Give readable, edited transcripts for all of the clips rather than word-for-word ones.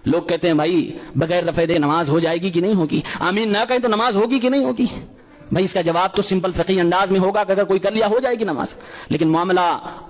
لوگ کہتے ہیں بھائی بغیر رفع دے نماز ہو جائے گی کہ نہیں ہوگی؟ آمین نہ کہیں تو نماز ہوگی کہ نہیں ہوگی؟ بھائی اس کا جواب تو سمپل فقہی انداز میں ہوگا کہ اگر کوئی کر لیا ہو جائے گی نماز، لیکن معاملہ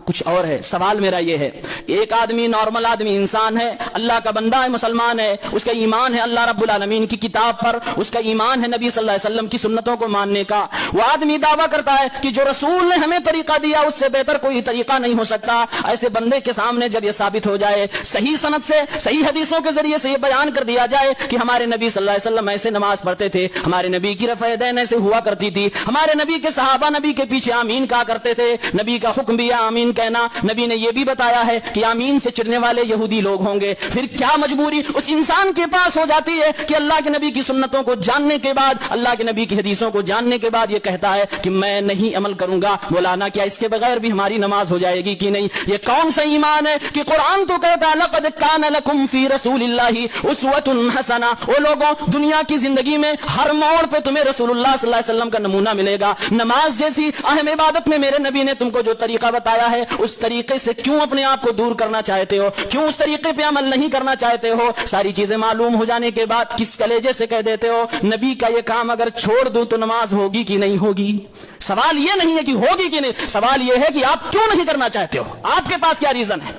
کچھ اور ہے۔ سوال میرا یہ ہے، ایک آدمی نارمل آدمی انسان ہے، اللہ کا بندہ ہے، مسلمان ہے، اس کا ایمان ہے اللہ رب العالمین کی کتاب پر، اس کا ایمان ہے نبی صلی اللہ علیہ وسلم کی سنتوں کو ماننے کا۔ وہ آدمی دعویٰ کرتا ہے کہ جو رسول نے ہمیں طریقہ دیا اس سے بہتر کوئی طریقہ نہیں ہو سکتا۔ ایسے بندے کے سامنے جب یہ ثابت ہو جائے، صحیح سند سے، صحیح حدیثوں کے ذریعے سے یہ بیان کر دیا جائے کہ ہمارے نبی صلی اللہ علیہ وسلم ایسے نماز پڑھتے تھے، ہمارے نبی کی رفع دین ایسے ہوا کرتی تھی، ہمارے نبی کے صحابہ نبی کے پیچھے آمین کہا کرتے تھے، نبی کا حکم بھی آمین کہنا، نبی نے یہ بھی بتایا ہے کہ آمین سے چڑھنے والے یہودی لوگ ہوں گے، پھر کیا مجبوری اس انسان کے پاس ہو جاتی ہے کہ اللہ کے نبی کی سنتوں کو جاننے کے بعد، اللہ کے نبی کی حدیثوں کو جاننے کے بعد یہ کہتا ہے کہ میں نہیں عمل کروں گا؟ مولانا کیا اس کے بغیر بھی ہماری نماز ہو جائے گی کہ نہیں؟ یہ کون سا ایمان ہے کہ قرآن تو کہتا ہے لقد کان لکم فی رسول اللہ اسوۃ حسنہ۔ وہ لوگوں دنیا کی زندگی میں ہر موڑ پہ تمہیں رسول اللہ صلی اللہ علیہ وسلم کا نمونہ ملے گا۔ نماز جیسی اہم عبادت میں میرے نبی نے تم کو جو طریقہ بتایا ہے اس طریقے سے کیوں اپنے آپ کو دور کرنا چاہتے ہو؟ کیوں اس طریقے پہ عمل نہیں کرنا چاہتے ہو؟ ساری چیزیں معلوم ہو جانے کے بعد کس کلیجے سے کہہ دیتے ہو نبی کا یہ کام اگر چھوڑ دوں تو نماز ہوگی کہ نہیں ہوگی؟ سوال یہ نہیں ہے کہ ہوگی کہ نہیں، سوال یہ ہے کہ آپ کیوں نہیں کرنا چاہتے ہو، آپ کے پاس کیا ریزن ہے؟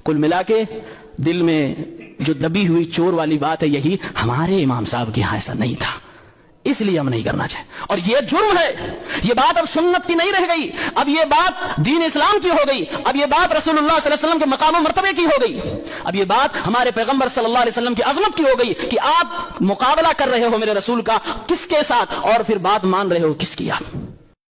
کل ملا کے دل میں جو دبی ہوئی چور والی بات ہے یہی، ہمارے امام صاحب کے یہاں ایسا نہیں تھا اس لیے ہم نہیں کرنا چاہتے، اور یہ جرم ہے۔ یہ بات اب سنت کی نہیں رہ گئی، اب یہ بات دین اسلام کی ہو گئی، اب یہ بات رسول اللہ صلی اللہ علیہ وسلم کے مقام و مرتبے کی ہو گئی، اب یہ بات ہمارے پیغمبر صلی اللہ علیہ وسلم کی عظمت کی ہو گئی کہ آپ مقابلہ کر رہے ہو میرے رسول کا کس کے ساتھ، اور پھر بات مان رہے ہو کس کی آپ؟